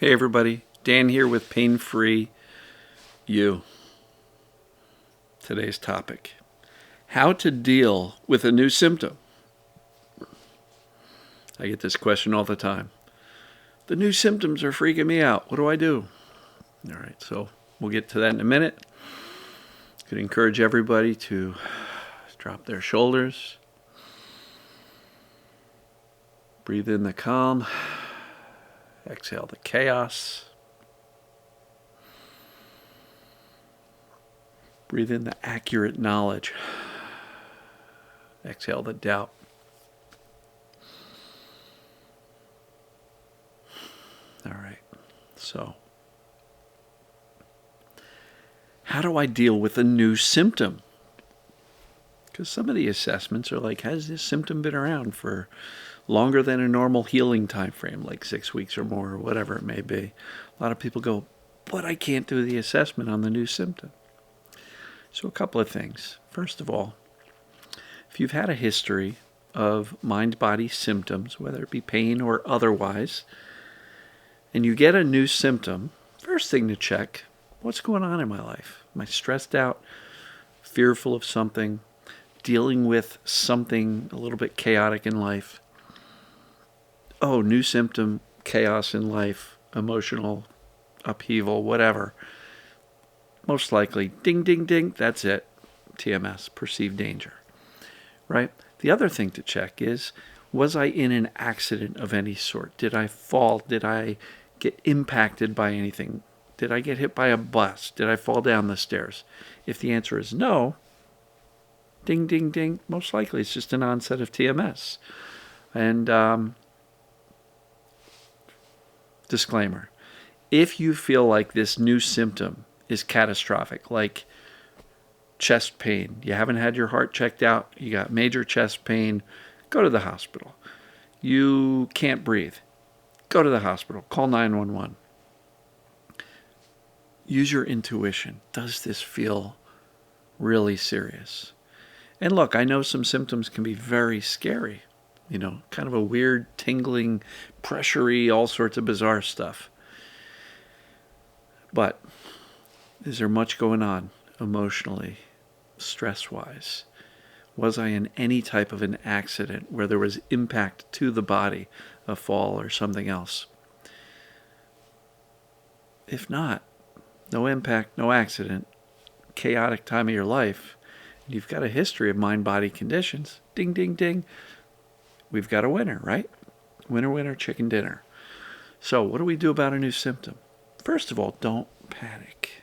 Hey everybody, Dan here with Pain Free You. Today's topic: how to deal with a new symptom. I get this question all the time. The new symptoms are freaking me out. What do I do? All right, so we'll get to that in a minute. I could encourage everybody to drop their shoulders, breathe in the calm, exhale the chaos. Breathe in the accurate knowledge. Exhale the doubt. All right. So, how do I deal with a new symptom? Because some of the assessments are like, has this symptom been around for longer than a normal healing time frame, like 6 weeks or more, or whatever it may be? A lot of people go, but I can't do the assessment on the new symptom. So a couple of things. First of all, if you've had a history of mind-body symptoms, whether it be pain or otherwise, and you get a new symptom, first thing to check, what's going on in my life? Am I stressed out, fearful of something, dealing with something a little bit chaotic in life? Oh, new symptom, chaos in life, emotional upheaval, whatever. Most likely, ding, ding, ding, that's it. TMS, perceived danger, right? The other thing to check is, was I in an accident of any sort? Did I fall? Did I get impacted by anything? Did I get hit by a bus? Did I fall down the stairs? If the answer is no, ding, ding, ding, most likely it's just an onset of TMS. And disclaimer, if you feel like this new symptom is catastrophic, like chest pain, you haven't had your heart checked out, you got major chest pain, go to the hospital. You can't breathe, go to the hospital, call 911. Use your intuition. Does this feel really serious? And look, I know some symptoms can be very scary, kind of a weird tingling, pressury, all sorts of bizarre stuff. But is there much going on emotionally, stress-wise? Was I in any type of an accident where there was impact to the body, a fall or something else? If not, no impact, no accident, chaotic time of your life, and you've got a history of mind-body conditions, ding, ding, ding, we've got a winner, right? Winner, winner, chicken dinner. So what do we do about a new symptom? First of all, don't panic.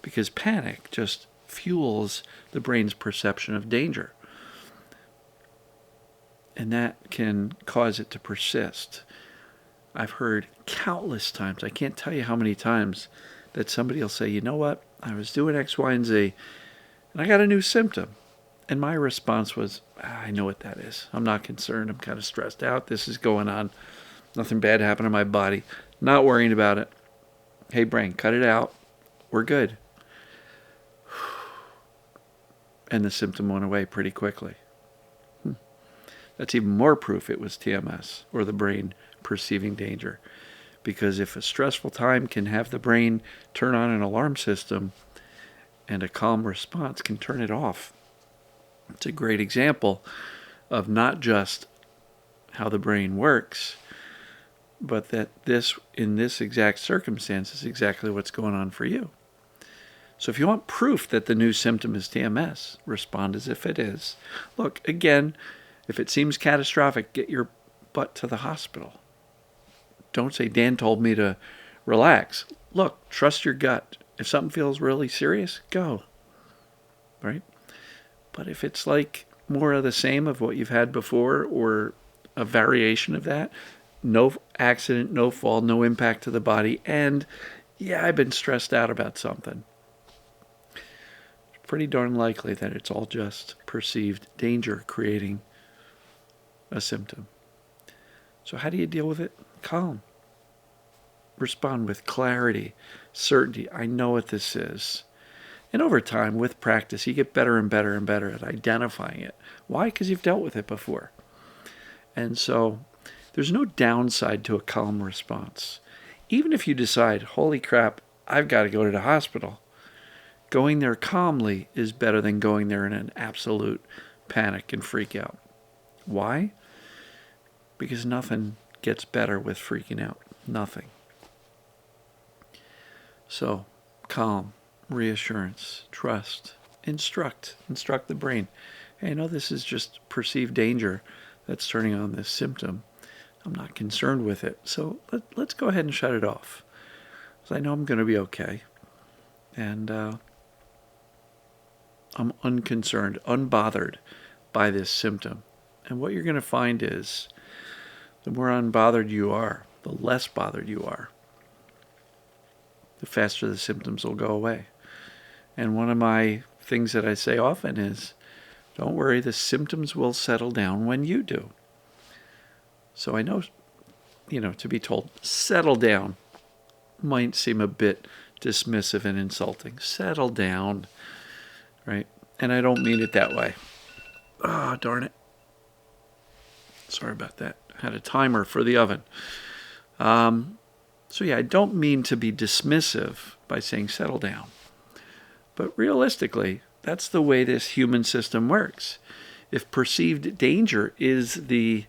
Because panic just fuels the brain's perception of danger. And that can cause it to persist. I've heard countless times, I can't tell you how many times, that somebody will say, you know what, I was doing X, Y, and Z, and I got a new symptom. And my response was, I know what that is. I'm not concerned. I'm kind of stressed out. This is going on. Nothing bad happened to my body. Not worrying about it. Hey, brain, cut it out. We're good. And the symptom went away pretty quickly. That's even more proof it was TMS, or the brain perceiving danger. Because if a stressful time can have the brain turn on an alarm system, and a calm response can turn it off, it's a great example of not just how the brain works, but that this, in this exact circumstance, is exactly what's going on for you. So if you want proof that the new symptom is TMS, respond as if it is. Look, again, if it seems catastrophic, get your butt to the hospital. Don't say, Dan told me to relax. Look, trust your gut. If something feels really serious, go. Right? But if it's like more of the same of what you've had before, or a variation of that, no accident, no fall, no impact to the body, and yeah, I've been stressed out about something, pretty darn likely that it's all just perceived danger creating a symptom. So how do you deal with it? Calm. Respond with clarity, certainty. I know what this is. And over time, with practice, you get better and better and better at identifying it. Why? Because you've dealt with it before. And so There's no downside to a calm response. Even if you decide, holy crap, I've got to go to the hospital, going there calmly is better than going there in an absolute panic and freak out. Why? Because nothing gets better with freaking out. Nothing. So, calm, reassurance, trust, instruct the brain. Hey, I know this is just perceived danger that's turning on this symptom. I'm not concerned with it. So let's go ahead and shut it off. So I know I'm going to be okay. And I'm unconcerned, unbothered by this symptom. And what you're going to find is the more unbothered you are, the less bothered you are, the faster the symptoms will go away. And one of my things that I say often is, don't worry, the symptoms will settle down when you do. So I know, to be told, settle down might seem a bit dismissive and insulting. Settle down, right? And I don't mean it that way. Ah, darn it. Sorry about that. I had a timer for the oven. So yeah, I don't mean to be dismissive by saying settle down. But realistically, that's the way this human system works. If perceived danger is the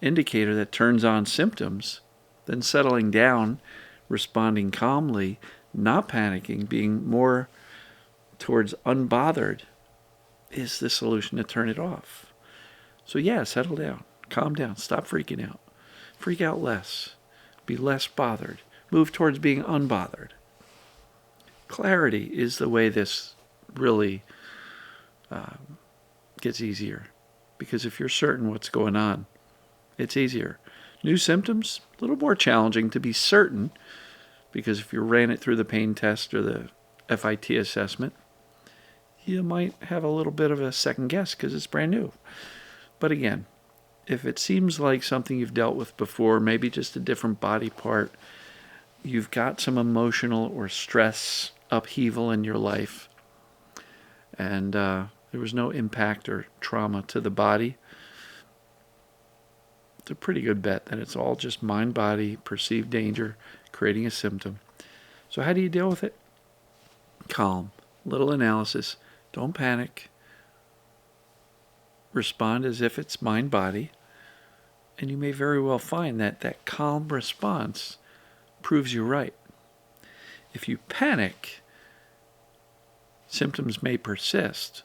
indicator that turns on symptoms, then settling down, responding calmly, not panicking, being more towards unbothered is the solution to turn it off. So yeah, settle down, calm down, stop freaking out. Freak out less. Be less bothered. Move towards being unbothered. Clarity is the way this really gets easier. Because if you're certain what's going on, it's easier. New symptoms, a little more challenging to be certain, because if you ran it through the pain test or the FIT assessment, you might have a little bit of a second guess because it's brand new. But again, if it seems like something you've dealt with before, maybe just a different body part, you've got some emotional or stress upheaval in your life, and there was no impact or trauma to the body, it's a pretty good bet that it's all just mind-body, perceived danger, creating a symptom. So how do you deal with it? Calm, little analysis, don't panic, respond as if it's mind-body, and you may very well find that that calm response proves you right. If you panic, symptoms may persist,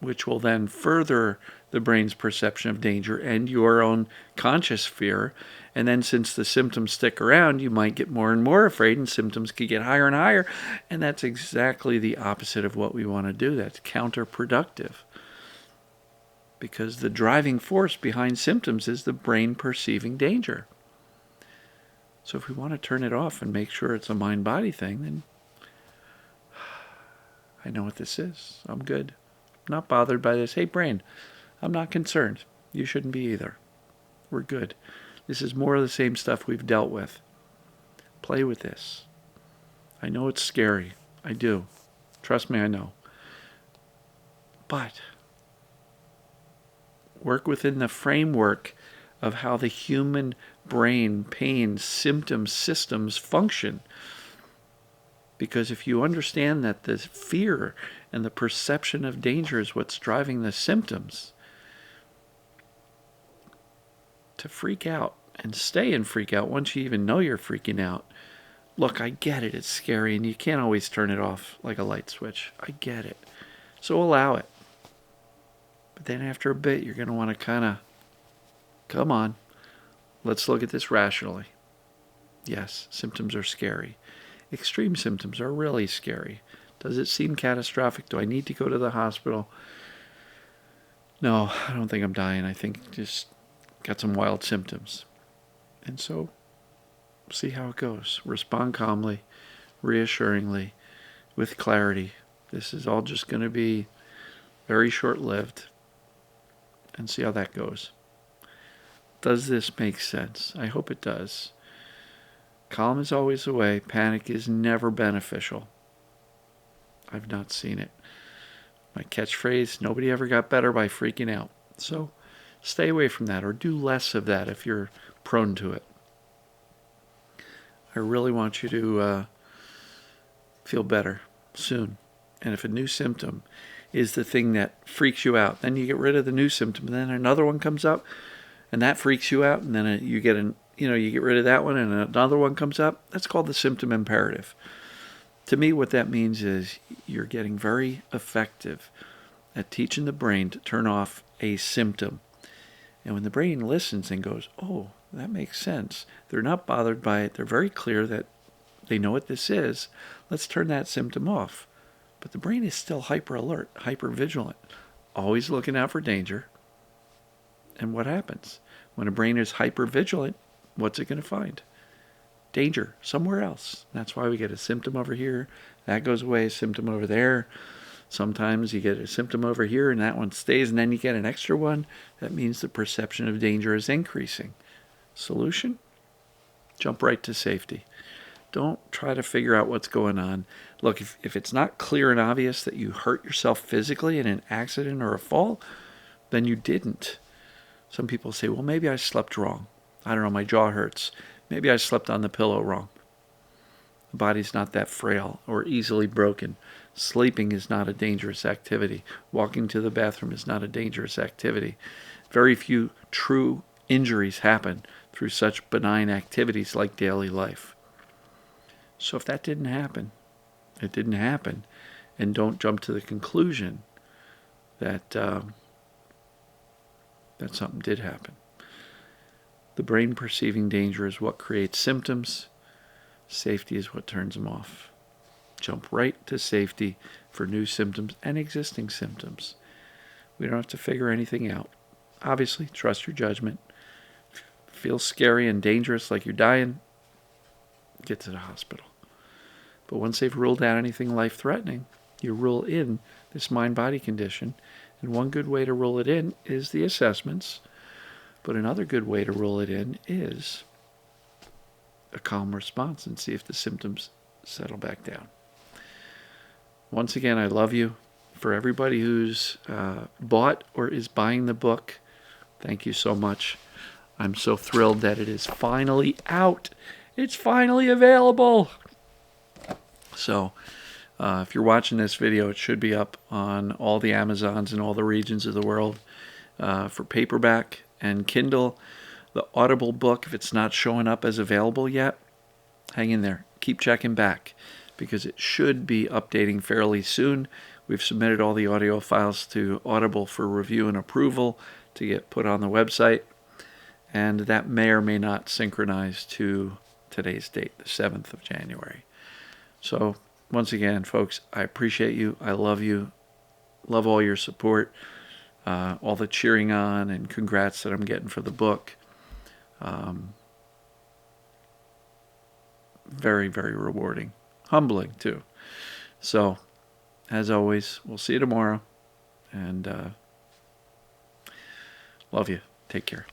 which will then further the brain's perception of danger and your own conscious fear. And then since the symptoms stick around, you might get more and more afraid, and symptoms could get higher and higher. And that's exactly the opposite of what we want to do. That's counterproductive. Because the driving force behind symptoms is the brain perceiving danger. So if we want to turn it off and make sure it's a mind-body thing, then I know what this is. I'm good. I'm not bothered by this. Hey, brain, I'm not concerned. You shouldn't be either. We're good. This is more of the same stuff we've dealt with. Play with this. I know it's scary. I do. Trust me, I know. But work within the framework of how the human brain, pain, symptom systems function. Because if you understand that the fear and the perception of danger is what's driving the symptoms, to freak out and stay in freak out once you even know you're freaking out. Look, I get it. It's scary and you can't always turn it off like a light switch. I get it. So allow it. But then after a bit, you're going to want to kind of, come on, let's look at this rationally. Yes, symptoms are scary. Extreme symptoms are really scary. Does it seem catastrophic? Do I need to go to the hospital? No, I don't think I'm dying. I think just got some wild symptoms. And so, see how it goes. Respond calmly, reassuringly, with clarity. This is all just going to be very short-lived. And see how that goes. Does this make sense? I hope it does. Calm is always the way. Panic is never beneficial. I've not seen it. My catchphrase, nobody ever got better by freaking out. So Stay away from that, or do less of that if you're prone to it. I really want you to feel better soon. And if a new symptom is the thing that freaks you out, then you get rid of the new symptom, and then another one comes up, and that freaks you out, and then you get rid of that one, and another one comes up. That's called the symptom imperative. To me, what that means is you're getting very effective at teaching the brain to turn off a symptom. And when the brain listens and goes, oh, that makes sense, they're not bothered by it, they're very clear that they know what this is, let's turn that symptom off. But the brain is still hyper alert, hyper vigilant, always looking out for danger. And what happens? When a brain is hyper vigilant, what's it going to find? Danger somewhere else. That's why we get a symptom over here, that goes away, a symptom over there. Sometimes you get a symptom over here and that one stays, and then you get an extra one. That means the perception of danger is increasing. Solution? Jump right to safety. Don't try to figure out what's going on. Look, if it's not clear and obvious that you hurt yourself physically in an accident or a fall, then you didn't. Some people say, well, maybe I slept wrong. I don't know, my jaw hurts. Maybe I slept on the pillow wrong. The body's not that frail or easily broken. Sleeping is not a dangerous activity. Walking to the bathroom is not a dangerous activity. Very few true injuries happen through such benign activities like daily life. So if that didn't happen, it didn't happen. And don't jump to the conclusion that that something did happen. The brain perceiving danger is what creates symptoms. Safety is what turns them off. Jump right to safety for new symptoms and existing symptoms. We don't have to figure anything out. Obviously, trust your judgment. Feels scary and dangerous like you're dying, get to the hospital. But once they've ruled out anything life-threatening, you rule in this mind-body condition. And one good way to rule it in is the assessments. But another good way to rule it in is a calm response and see if the symptoms settle back down. Once again, I love you. For everybody who's bought or is buying the book, thank you so much. I'm so thrilled that it is finally out. It's finally available. So if you're watching this video, it should be up on all the Amazons in all the regions of the world for paperback and Kindle. The Audible book, if it's not showing up as available yet, hang in there. Keep checking back because it should be updating fairly soon. We've submitted all the audio files to Audible for review and approval to get put on the website. And that may or may not synchronize to today's date, the 7th of January. So once again, folks, I appreciate you. I love you. Love all your support, all the cheering on and congrats that I'm getting for the book. Very, very rewarding. Humbling, too. So, as always, we'll see you tomorrow. And love you. Take care.